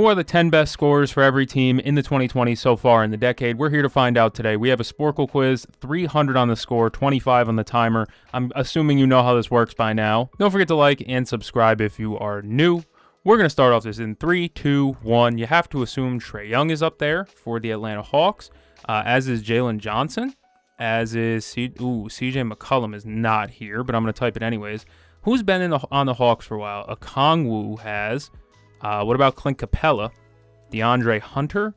Who are the 10 best scorers for every team in the 2020s so far in the decade? We're here to find out today. We have a sporcle quiz, 300 on the score, 25 on the timer. I'm assuming you know how this works by now. Don't forget to like and subscribe if you are new. We're going to start off this in 3, 2, 1. You have to assume Trae Young is up there for the Atlanta Hawks, as is Jalen Johnson, as is CJ McCollum is not here, but I'm going to type it anyways. Who's been on the Hawks for a while? Okongwu has. What about Clint Capella? DeAndre Hunter?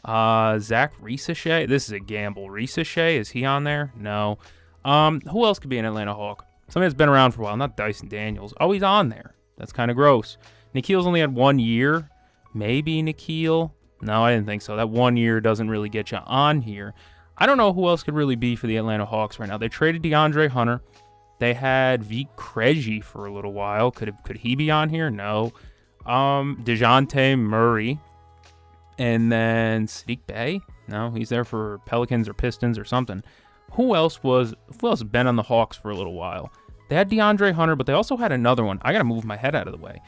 Zach Risache? This is a gamble. Risache, is he on there? No. Who else could be an Atlanta Hawk? Somebody that's been around for a while, not Dyson Daniels. Oh, he's on there. That's kind of gross. Nikhil's only had 1 year. Maybe Nikhil? No, I didn't think so. That 1 year doesn't really get you on here. I don't know who else could really be for the Atlanta Hawks right now. They traded DeAndre Hunter. They had Vik Krejci for a little while. Could he be on here? No. DeJounte Murray, and then Sadiq Bey. No, he's there for Pelicans or Pistons or something. Who else has been on the Hawks for a little while? They had DeAndre Hunter, but they also had another one. I gotta move my head out of the way,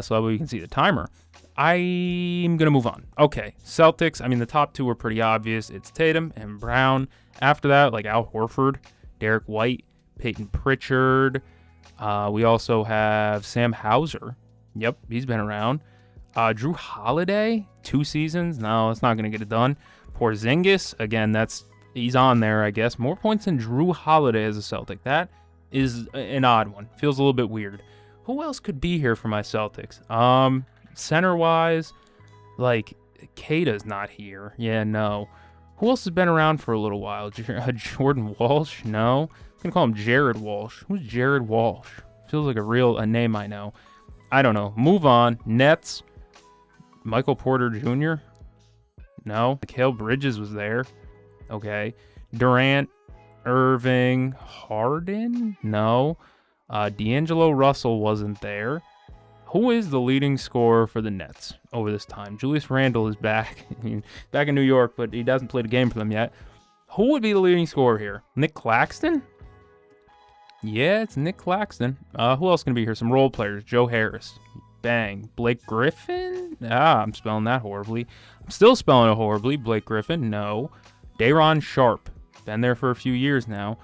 so that way you can see the timer. I'm gonna move on. Okay, Celtics. I mean, the top two are pretty obvious. It's Tatum and Brown. After that, like Al Horford, Derek White, Peyton Pritchard. We also have Sam Hauser. Yep, he's been around. Drew Holiday, 2 seasons. No, that's not going to get it done. Porzingis, again, he's on there, I guess. More points than Drew Holiday as a Celtic. That is an odd one. Feels a little bit weird. Who else could be here for my Celtics? Center-wise, like, Kata's not here. Yeah, no. Who else has been around for a little while? Jordan Walsh? No. I'm going to call him Jared Walsh. Who's Jared Walsh? Feels like a name I know. I don't know. Move on. Nets. Michael Porter Jr. No. Mikal Bridges was there. Okay. Durant. Irving. Harden? No. D'Angelo Russell wasn't there. Who is the leading scorer for the Nets over this time? Julius Randle is back. Back in New York, but he hasn't played a game for them yet. Who would be the leading scorer here? Nick Claxton? Yeah, it's Nick Claxton. Who else can be here? Some role players. Joe Harris. Bang. Blake Griffin? I'm spelling that horribly. I'm still spelling it horribly. Blake Griffin? No. Day'Ron Sharpe. Been there for a few years now.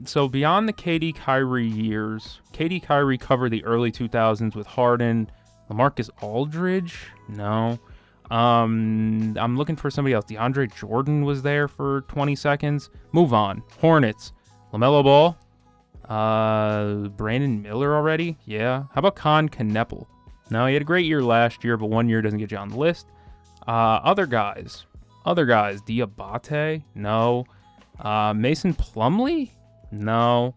So beyond the KD Kyrie years, KD Kyrie covered the early 2000s with Harden. LaMarcus Aldridge? No. I'm looking for somebody else. DeAndre Jordan was there for 20 seconds. Move on. Hornets. LaMelo Ball, Brandon Miller already? Yeah. How about Con Kneppel? No, he had a great year last year, but 1 year doesn't get you on the list. Other guys. Diabate? No. Mason Plumlee? No.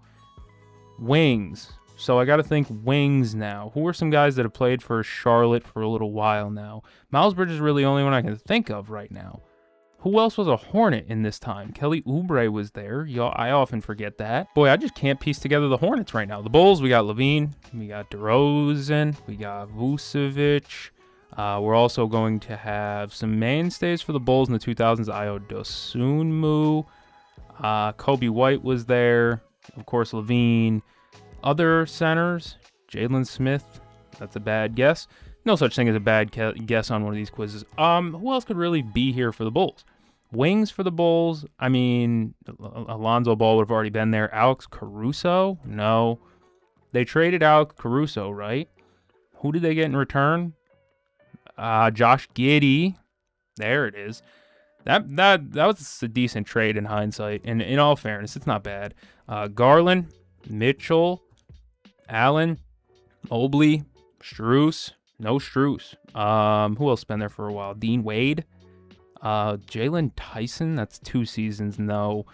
Wings. So I got to think wings now. Who are some guys that have played for Charlotte for a little while now? Miles Bridges is really the only one I can think of right now. Who else was a Hornet in this time? Kelly Oubre was there. I often forget that. Boy, I just can't piece together the Hornets right now. The Bulls, we got Levine, we got DeRozan, we got Vucevic. We're also going to have some mainstays for the Bulls in the 2000s. Ayo Dosunmu. Kobe White was there. Of course, Levine. Other centers, Jalen Smith. That's a bad guess. No such thing as a bad guess on one of these quizzes. Who else could really be here for the Bulls? Wings for the Bulls. I mean, Alonzo Ball would have already been there. Alex Caruso? No. They traded Alex Caruso, right? Who did they get in return? Josh Giddey. There it is. That was a decent trade in hindsight. And in all fairness, it's not bad. Garland, Mitchell, Allen, Mobley, Strus. No Strus. Who else been there for a while? Dean Wade. Jalen Tyson. That's 2 seasons. No.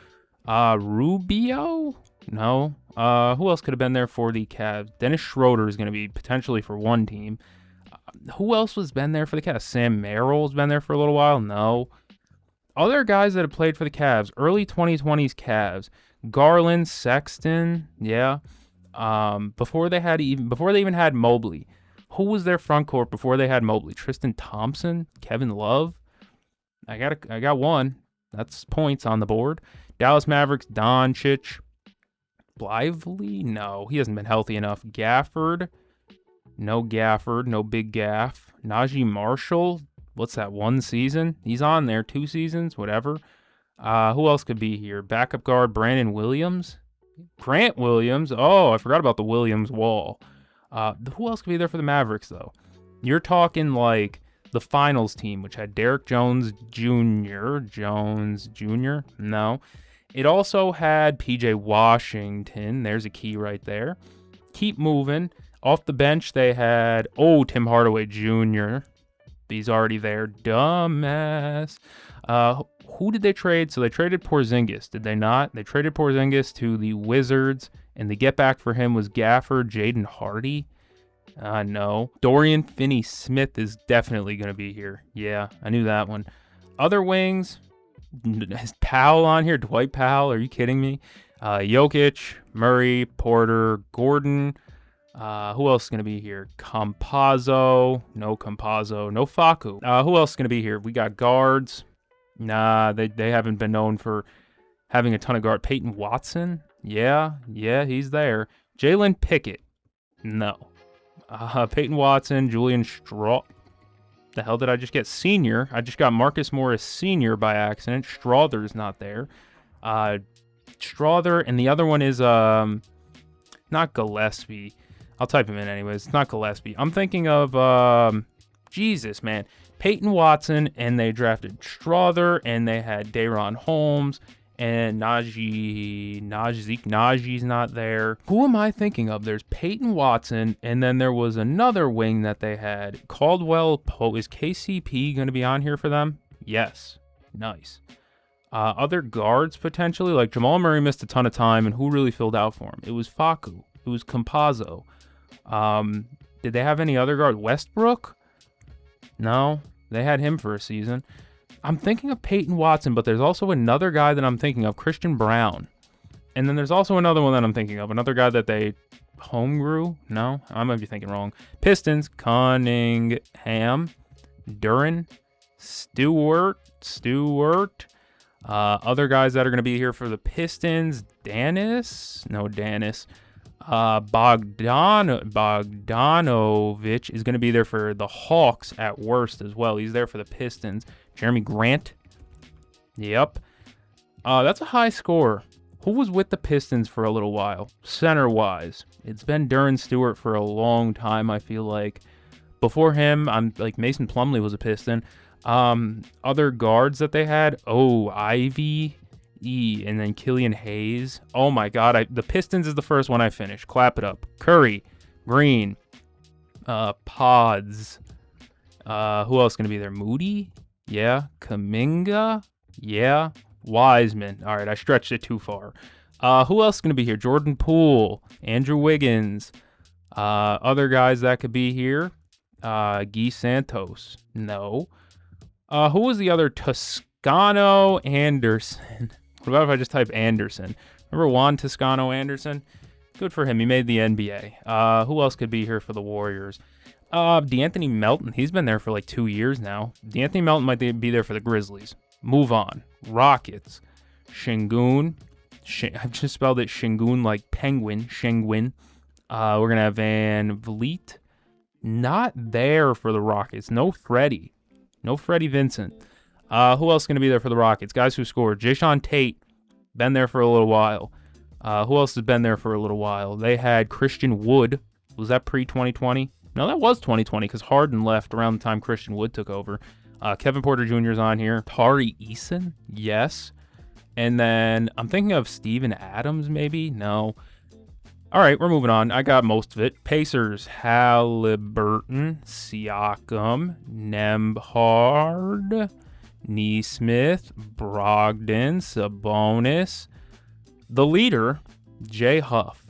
Rubio. No. Who else could have been there for the Cavs? Dennis Schroeder is going to be potentially for one team. Who else was been there for the Cavs? Sam Merrill's been there for a little while. No. Other guys that have played for the Cavs. Early 2020s Cavs. Garland, Sexton. Yeah. Before they even had Mobley. Who was their front court before they had Mobley? Tristan Thompson, Kevin Love. I got one. That's points on the board. Dallas Mavericks, Doncic. Lively? No, he hasn't been healthy enough. Gafford. No Gafford, no Big Gaff. Najee Marshall, what's that, 1 season? He's on there, 2 seasons, whatever. Who else could be here? Backup guard Brandon Williams. Grant Williams. Oh, I forgot about the Williams wall. Who else could be there for the Mavericks, though? You're talking like the finals team, which had Derrick Jones Jr. No. It also had PJ Washington. There's a key right there. Keep moving. Off the bench, they had, Tim Hardaway Jr. He's already there. Dumbass. Who did they trade? So they traded Porzingis, did they not? They traded Porzingis to the Wizards, and the get back for him was Gafford, Jaden Hardy. No. Dorian Finney-Smith is definitely going to be here. Yeah, I knew that one. Other wings, is Powell on here? Dwight Powell, are you kidding me? Jokic, Murray, Porter, Gordon. Who else is going to be here? Campazzo. No Campazzo. No Facu. Who else is going to be here? We got guards. Nah, they haven't been known for having a ton of guard. Peyton Watson. Yeah, he's there. Jalen Pickett. No. Peyton Watson, Julian Straw. The hell did I just get? Senior. I just got Marcus Morris Senior by accident. Strother's not there. Strother, and the other one is not Gillespie. I'll type him in anyways. It's not Gillespie. I'm thinking of Jesus, man. Peyton Watson, and they drafted Strother, and they had Day'Ron Holmes, and Najee's not there. Who am I thinking of? There's Peyton Watson, and then there was another wing that they had. Caldwell Pope. Is KCP going to be on here for them? Yes. Nice. Other guards, potentially, like Jamal Murray missed a ton of time, and who really filled out for him? It was Facu. It was Campazzo. Did they have any other guard? Westbrook? No. They had him for a season. I'm thinking of Peyton Watson, but there's also another guy that I'm thinking of, Christian Brown. And then there's also another one that I'm thinking of, another guy that they homegrew. No, I might be thinking wrong. Pistons, Cunningham, Duran, Stewart. Other guys that are going to be here for the Pistons, Danis. Bogdanovich is going to be there for the Hawks at worst as well. He's there for the Pistons. Jeremy Grant. Yep. That's a high score. Who was with the Pistons for a little while? Center-wise. It's been Duran Stewart for a long time, I feel like. Before him, I'm like Mason Plumlee was a Piston. Other guards that they had. Ivy. And then Killian Hayes. Oh my God, the Pistons is the first one I finished. Clap it up. Curry, Green, Pods. Who else going to be there? Moody? Yeah. Kuminga? Yeah. Wiseman. All right, I stretched it too far. Who else is going to be here? Jordan Poole, Andrew Wiggins. Other guys that could be here. Guy Santos. No. Who was the other? Toscano Anderson. What about if I just type Anderson? Remember Juan Toscano Anderson? Good for him. He made the NBA. Who else could be here for the Warriors? DeAnthony Melton. He's been there for like 2 years now. DeAnthony Melton might be there for the Grizzlies. Move on. Rockets. Şengün. I've just spelled it Şengün like penguin. Şengün. We're going to have Van Vliet. Not there for the Rockets. No Freddie Vincent. Who else is going to be there for the Rockets? Guys who scored. Jayshawn Tate, been there for a little while. Who else has been there for a little while? They had Christian Wood. Was that pre-2020? No, that was 2020 because Harden left around the time Christian Wood took over. Kevin Porter Jr. is on here. Tari Eason? Yes. And then I'm thinking of Steven Adams, maybe? No. All right, we're moving on. I got most of it. Pacers, Halliburton, Siakam, Nembhard, Neesmith, Brogdon, Sabonis. The leader, Jay Huff.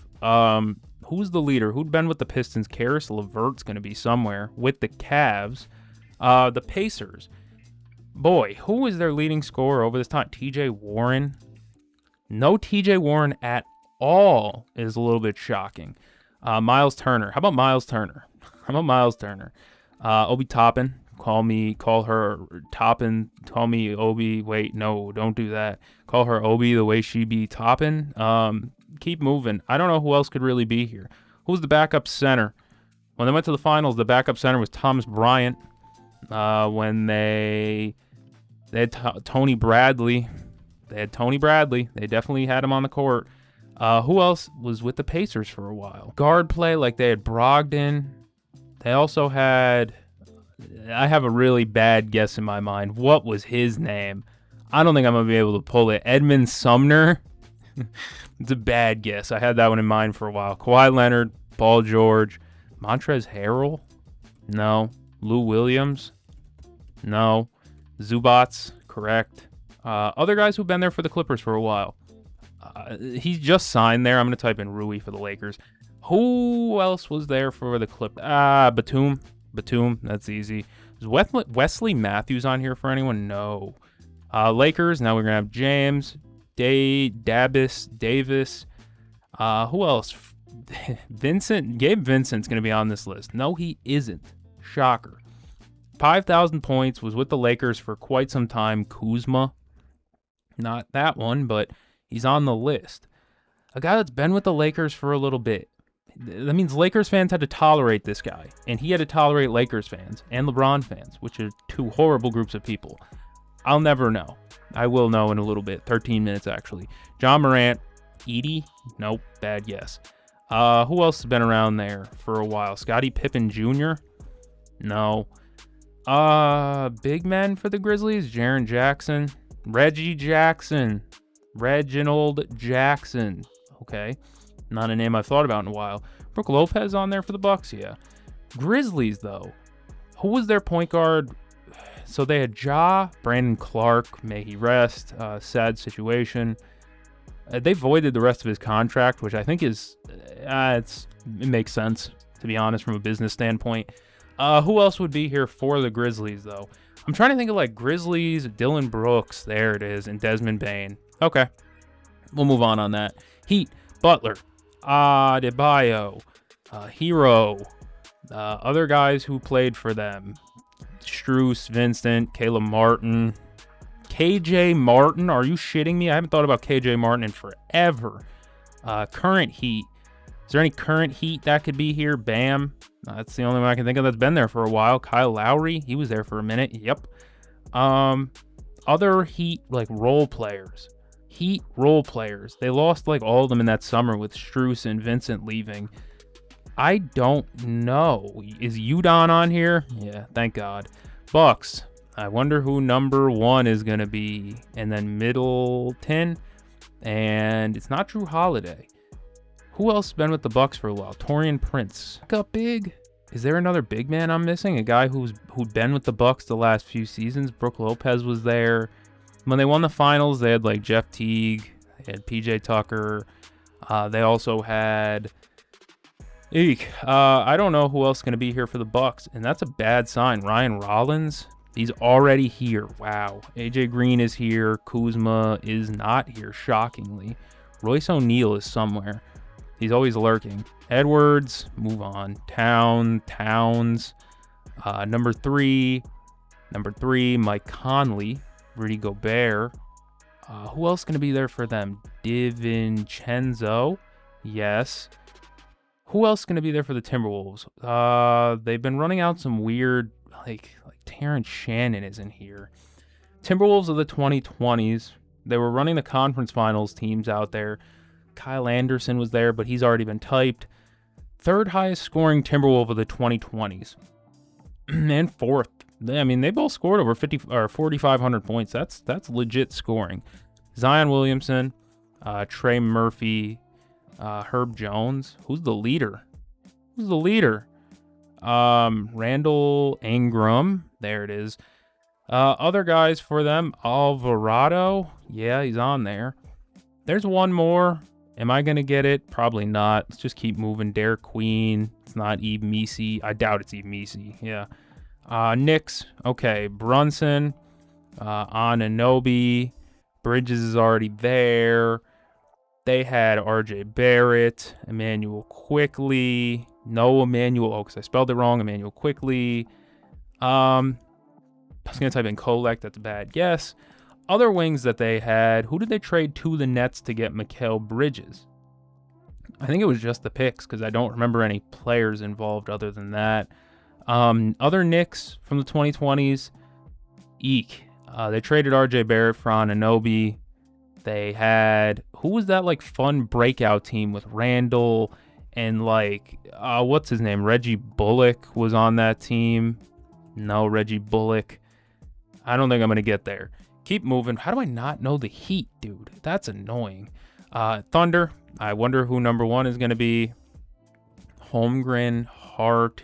Who's the leader? Who'd been with the Pistons? Karis LeVert's going to be somewhere with the Cavs. The Pacers. Boy, who was their leading scorer over this time? TJ Warren. No TJ Warren at all is a little bit shocking. Miles Turner. How about Miles Turner? Obi Toppin. Call her Toppin. Call me Obi. Wait, no, don't do that. Call her Obi the way she be Toppin. Keep moving. I don't know who else could really be here. Who's the backup center? When they went to the finals, the backup center was Thomas Bryant. When they had Tony Bradley. They had Tony Bradley. They definitely had him on the court. Who else was with the Pacers for a while? Guard play, like they had Brogdon. They also had... I have a really bad guess in my mind. What was his name? I don't think I'm going to be able to pull it. Edmund Sumner? It's a bad guess. I had that one in mind for a while. Kawhi Leonard, Paul George, Montrezl Harrell? No. Lou Williams? No. Zubats? Correct. Other guys who've been there for the Clippers for a while. He's just signed there. I'm going to type in Rui for the Lakers. Who else was there for the Clippers? Batum. Batum, that's easy. Is Wesley Matthews on here for anyone? No. Lakers, now we're going to have James, Davis. Who else? Gabe Vincent's going to be on this list. No, he isn't. Shocker. 5,000 points, was with the Lakers for quite some time. Kuzma. Not that one, but he's on the list. A guy that's been with the Lakers for a little bit. That means Lakers fans had to tolerate this guy, and he had to tolerate Lakers fans and LeBron fans, which are two horrible groups of people. I'll never know. I will know in a little bit. 13 minutes, actually. John Morant. Edie? Nope. Bad guess. Who else has been around there for a while? Scottie Pippen Jr.? No. Big men for the Grizzlies? Jaren Jackson. Reggie Jackson. Reginald Jackson. Okay. Not a name I've thought about in a while. Brook Lopez on there for the Bucks? Yeah. Grizzlies, though. Who was their point guard? So they had Brandon Clark, may he rest. Sad situation. They voided the rest of his contract, which I think is, it makes sense, to be honest, from a business standpoint. Who else would be here for the Grizzlies, though? I'm trying to think of, like, Grizzlies, Dylan Brooks, there it is, and Desmond Bane. Okay. We'll move on that. Heat, Butler, Adebayo, Hero, other guys who played for them. Strus, Vincent, Caleb Martin. KJ Martin, are you shitting me? I haven't thought about KJ Martin in forever. Current Heat. Is there any current Heat that could be here? Bam. That's the only one I can think of that's been there for a while. Kyle Lowry, he was there for a minute. Yep. Other Heat, like, role players. Heat role players. They lost, like, all of them in that summer with Strus and Vincent leaving. I don't know. Is Udon on here? Yeah, thank God. Bucks. I wonder who number 1 is going to be. And then Middleton. And it's not Drew Holiday. Who else has been with the Bucks for a while? Taurean Prince. Up big. Is there another big man I'm missing? A guy who'd been with the Bucks the last few seasons. Brook Lopez was there. When they won the finals, they had, like, Jeff Teague. They had PJ Tucker. They also had... I don't know who else is going to be here for the Bucks, and that's a bad sign. Ryan Rollins, he's already here. Wow. AJ Green is here. Kuzma is not here, shockingly. Royce O'Neal is somewhere. He's always lurking. Edwards, move on. Towns. Number three, Mike Conley. Rudy Gobert. Who else going to be there for them? DiVincenzo. Yes. Who else is going to be there for the Timberwolves? They've been running out some weird, like Terrence Shannon isn't here. Timberwolves of the 2020s. They were running the conference finals teams out there. Kyle Anderson was there, but he's already been typed. Third highest scoring Timberwolf of the 2020s. And fourth. I mean, they both scored over 4,500 points. That's legit scoring. Zion Williamson, Trey Murphy, Herb Jones. Who's the leader? Randall Ingram. There it is. Other guys for them. Alvarado. Yeah, he's on there. There's one more. Am I going to get it? Probably not. Let's just keep moving. Derek Queen. It's not Eve Meese. I doubt it's Eve Meese. Yeah. Knicks. Okay. Brunson. Anunoby. Bridges is already there. They had RJ Barrett. Emmanuel Quickley. No Emmanuel. Oh, because I spelled it wrong. Emmanuel Quickley. I was going to type in Kolek. That's a bad guess. Other wings that they had. Who did they trade to the Nets to get Mikal Bridges? I think it was just the picks because I don't remember any players involved other than that. Other Knicks from the 2020s, eek. They traded RJ Barrett for Anunoby. They had, who was that like fun breakout team with Randall and like, what's his name? Reggie Bullock was on that team. No, Reggie Bullock. I don't think I'm going to get there. Keep moving. How do I not know the Heat, dude? That's annoying. Thunder. I wonder who number one is going to be. Holmgren, Hart,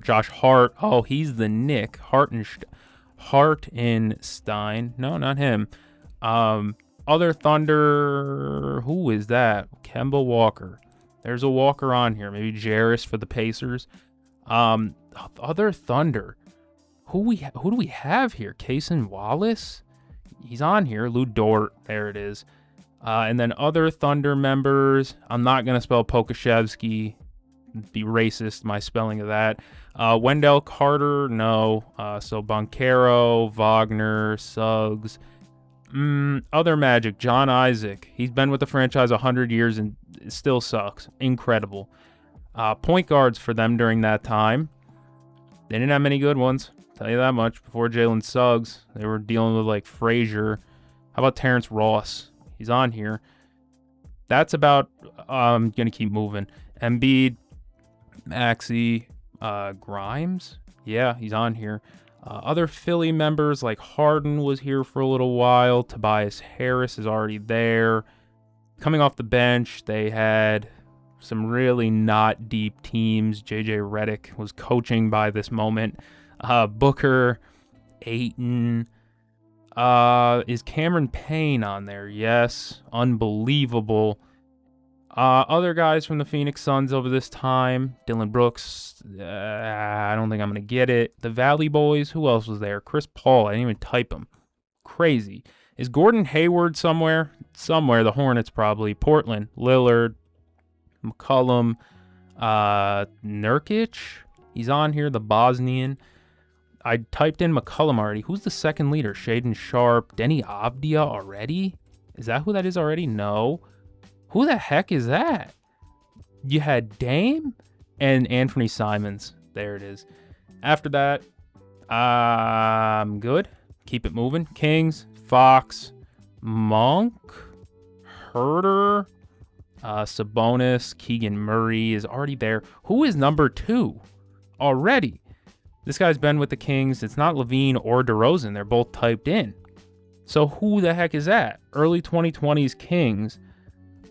Josh Hart. Oh, he's the Nick. Hartenstein. No, not him. Other Thunder. Who is that? Kemba Walker. There's a Walker on here. Maybe Jarris for the Pacers. Other Thunder. Who do we have here? Cason Wallace? He's on here. Lou Dort. There it is. And then other Thunder members. I'm not going to spell Pokashevsky. Be racist, my spelling of that. Wendell Carter, no. So Boncaro, Wagner, Suggs. Other Magic, John Isaac. He's been with the franchise 100 years and it still sucks. Incredible. Point guards for them during that time. They didn't have many good ones. Tell you that much. Before Jalen Suggs, they were dealing with like Frazier. How about Terrence Ross? He's on here. That's about. I'm gonna keep moving. Embiid, Maxey, Grimes. Yeah, he's on here. Other Philly members like Harden was here for a little while. Tobias Harris is already there. Coming off the bench, they had some really not deep teams. JJ Redick was coaching by this moment. Booker, Ayton. Is Cameron Payne on there? Yes. Unbelievable. Other guys from the Phoenix Suns over this time. Dylan Brooks. I don't think I'm going to get it. The Valley Boys. Who else was there? Chris Paul. I didn't even type him. Crazy. Is Gordon Hayward somewhere? Somewhere. The Hornets probably. Portland. Lillard. McCollum. Nurkic. He's on here. The Bosnian. I typed in McCollum already. Who's the second leader? Shaden Sharp. Denny Avdia already? Is that who that is already? No. Who the heck is that? You had Dame and Anthony Simons. There it is. After that, I'm good. Keep it moving. Kings, Fox, Monk, Herter, Sabonis, Keegan Murray is already there. Who is number 2 already? This guy's been with the Kings. It's not Levine or DeRozan. They're both typed in. So who the heck is that? Early 2020s Kings.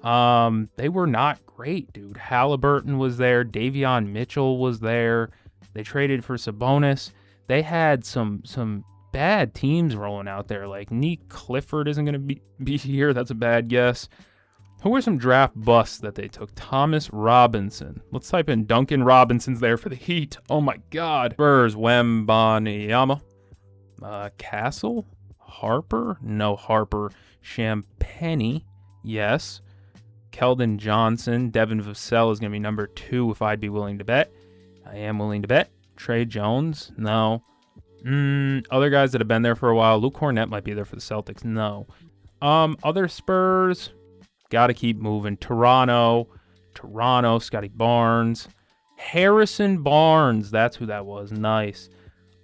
They were not great, dude. Halliburton was there. Davion Mitchell was there. They traded for Sabonis. They had some bad teams rolling out there. Like Nick Clifford isn't going to be here. That's a bad guess. Who were some draft busts that they took? Thomas Robinson. Let's type in Duncan Robinson's there for the Heat. Oh my God. Spurs, Wembanyama. Castle? Harper? No, Harper. Champagny. Yes. Keldon Johnson. Devin Vassell is going to be number 2 if I'd be willing to bet. I am willing to bet. Trey Jones? No. Other guys that have been there for a while. Luke Cornett might be there for the Celtics. No. Other Spurs? Got to keep moving. Toronto, Scotty Barnes. Harrison Barnes. That's who that was. Nice.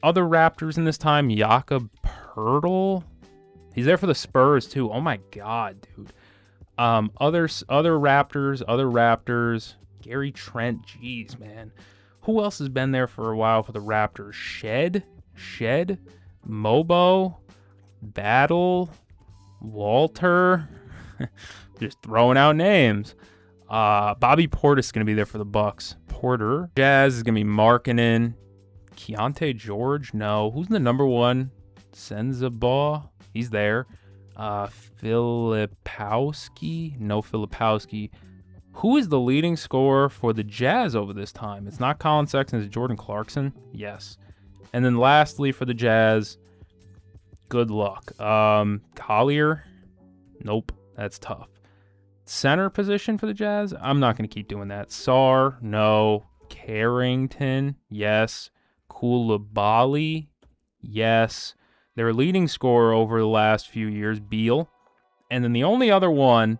Other Raptors in this time. Jakob Poeltl. He's there for the Spurs too. Oh my God, dude. Other Raptors. Gary Trent. Jeez, man. Who else has been there for a while for the Raptors? Shed. Mobo. Battle. Walter. Just throwing out names. Bobby Portis is going to be there for the Bucks. Porter. Jazz is going to be Markkanen. Keontae George? No. Who's the number 1? Sensabaugh? He's there. Filipowski? No, Filipowski. Who is the leading scorer for the Jazz over this time? It's not Colin Sexton. It's Jordan Clarkson? Yes. And then lastly for the Jazz, good luck. Collier? Nope. That's tough. Center position for the Jazz? I'm not going to keep doing that. Sarr? No. Carrington? Yes. Koulibaly? Yes. Their leading scorer over the last few years, Beal. And then the only other one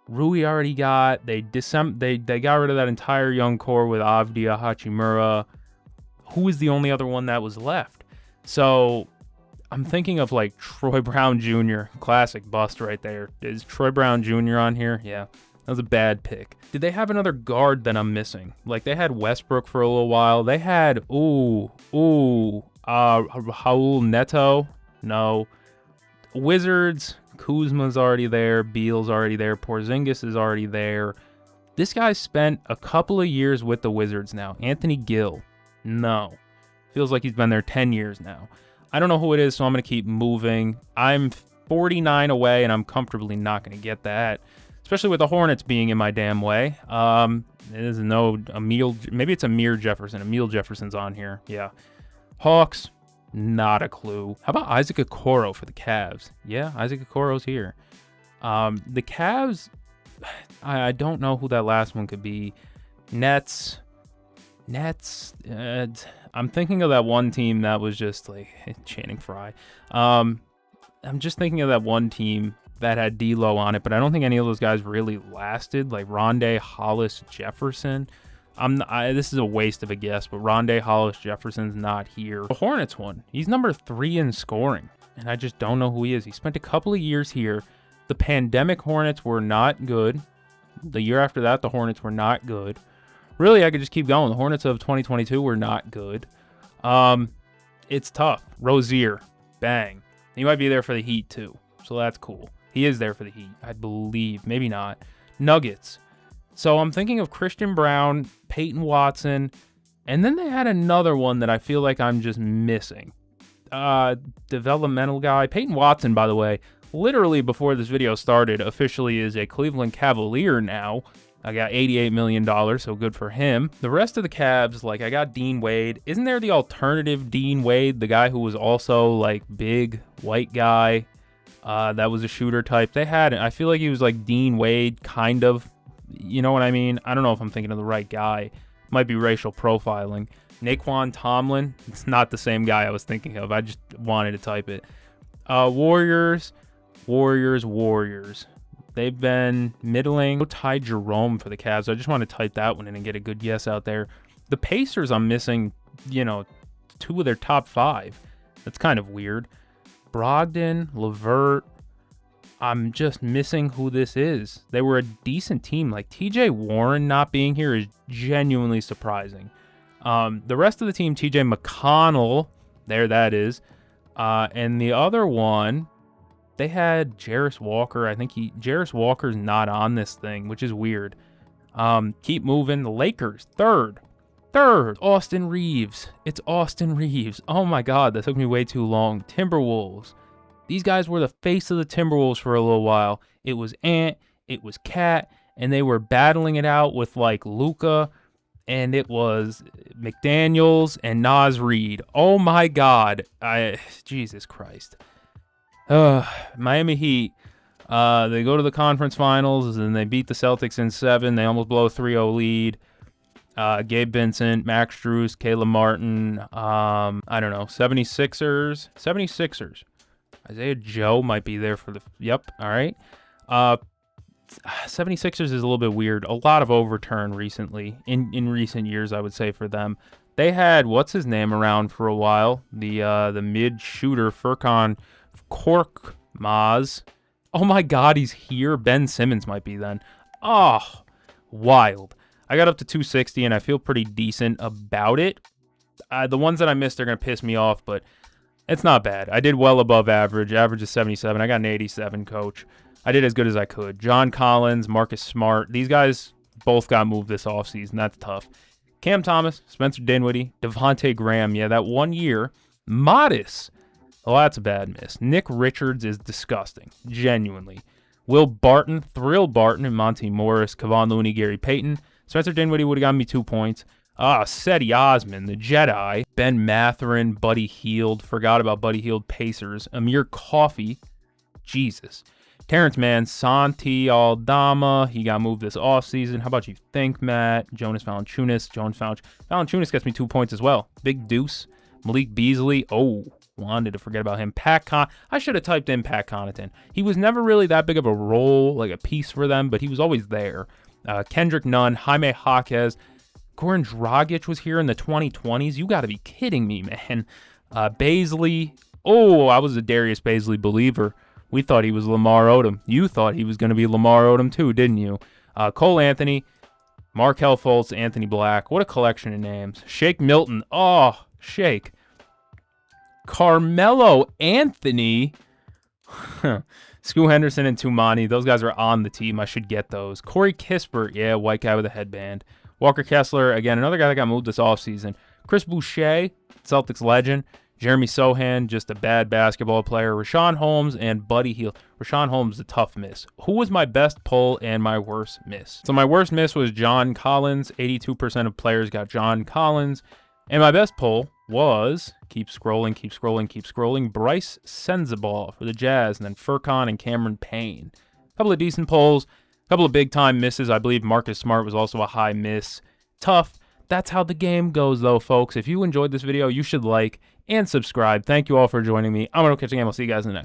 Rui already got. They got rid of that entire young core with Avdia, Hachimura. Who is the only other one that was left? So I'm thinking of like Troy Brown Jr. Classic bust right there. Is Troy Brown Jr. on here? Yeah, that was a bad pick. Did they have another guard that I'm missing? Like they had Westbrook for a little while. They had Raul Neto. No. Wizards. Kuzma's already there. Beal's already there. Porzingis is already there. This guy spent a couple of years with the Wizards now. Anthony Gill. No. Feels like he's been there 10 years now. I don't know who it is, so I'm going to keep moving. I'm 49 away, and I'm comfortably not going to get that, especially with the Hornets being in my damn way. There's no Emile, maybe it's Amir Jefferson. Emile Jefferson's on here. Yeah. Hawks, not a clue. How about Isaac Okoro for the Cavs? Yeah, Isaac Okoro's here. The Cavs, I don't know who that last one could be. Nets. I'm thinking of that one team that was just like Channing Frye. I'm just thinking of that one team that had D'Lo on it, but I don't think any of those guys really lasted. Like Rondé, Hollis, Jefferson. This is a waste of a guess, but Rondé, Hollis, Jefferson's not here. The Hornets one. He's number 3 in scoring, and I just don't know who he is. He spent a couple of years here. The pandemic Hornets were not good. The year after that, the Hornets were not good. Really, I could just keep going. The Hornets of 2022 were not good. It's tough. Rozier, bang. He might be there for the Heat too, so that's cool. He is there for the Heat, I believe. Maybe not. Nuggets. So I'm thinking of Christian Brown, Peyton Watson, and then they had another one that I feel like I'm just missing. Developmental guy. Peyton Watson, by the way, literally before this video started, officially is a Cleveland Cavalier now. I got $88 million, so good for him. The rest of the Cavs, like I got Dean Wade. Isn't there the alternative Dean Wade, the guy who was also like big white guy that was a shooter type? They had it. I feel like he was like Dean Wade, kind of. You know what I mean? I don't know if I'm thinking of the right guy. Might be racial profiling. Naquan Tomlin. It's not the same guy I was thinking of. I just wanted to type it. Warriors. They've been middling. No Ty Jerome for the Cavs. I just want to type that one in and get a good yes out there. The Pacers, I'm missing, 2 of their top 5. That's kind of weird. Brogdon, LeVert. I'm just missing who this is. They were a decent team. Like TJ Warren not being here is genuinely surprising. The rest of the team, TJ McConnell, there that is. And the other one, they had Jarris Walker. I think Jarris Walker's not on this thing, which is weird. Keep moving. The Lakers, third. Austin Reeves. It's Austin Reeves. Oh my God, that took me way too long. Timberwolves. These guys were the face of the Timberwolves for a little while. It was Ant, it was Cat, and they were battling it out with like Luka, and it was McDaniels and Naz Reid. Oh my God. Jesus Christ. Miami Heat, they go to the conference finals and they beat the Celtics in 7. They almost blow a 3-0 lead. Gabe Vincent, Max Strus, Caleb Martin, I don't know, 76ers. Isaiah Joe might be there for the, yep, all right. 76ers is a little bit weird. A lot of overturn recently, in recent years, I would say, for them. They had, what's his name around for a while? The mid shooter, Furkan Korkmaz. Oh my God, he's here. Ben Simmons might be then. Oh, wild. I got up to 260 and I feel pretty decent about it. The ones that I missed are going to piss me off, but it's not bad. I did well above average. Average is 77. I got an 87, coach. I did as good as I could. John Collins, Marcus Smart. These guys both got moved this offseason. That's tough. Cam Thomas, Spencer Dinwiddie, Devontae Graham. Yeah, that 1 year. Modest. Oh, that's a bad miss. Nick Richards is disgusting. Genuinely. Will Barton, Thrill Barton, and Monty Morris, Kevon Looney, Gary Payton. Spencer Dinwiddie would have gotten me 2 points. Seti Osman, the Jedi. Ben Mathurin, Buddy Hield. Forgot about Buddy Hield. Pacers. Amir Coffey. Jesus. Terrence Mann, Santi Aldama. He got moved this offseason. How about you think, Matt? Jonas Valanciunas. Valanciunas gets me 2 points as well. Big Deuce. Malik Beasley. Oh, Wanted to forget about him. I should have typed in Pat Connaughton. He was never really that big of a role, like a piece for them, but he was always there. Kendrick Nunn, Jaime Jaquez, Goran Dragic was here in the 2020s. You got to be kidding me, man. Baisley. Oh, I was a Darius Baisley believer. We thought he was Lamar Odom. You thought he was going to be Lamar Odom too, didn't you? Cole Anthony, Markelle Fultz, Anthony Black. What a collection of names. Shake Milton. Oh, Shake. Carmelo Anthony. Scoot Henderson and Tumani. Those guys are on the team. I should get those. Corey Kispert. Yeah, white guy with a headband. Walker Kessler. Again, another guy that got moved this offseason. Chris Boucher, Celtics legend. Jeremy Sohan, just a bad basketball player. Rashawn Holmes and Buddy Hield. Rashawn Holmes, a tough miss. Who was my best pull and my worst miss? So my worst miss was John Collins. 82% of players got John Collins. And my best pull was, keep scrolling, Bryce Sensabaugh for the Jazz, and then Furkan and Cameron Payne. A couple of decent pulls, a couple of big-time misses. I believe Marcus Smart was also a high miss. Tough. That's how the game goes, though, folks. If you enjoyed this video, you should like and subscribe. Thank you all for joining me. I'm going to catch you again. We'll see you guys in the next one.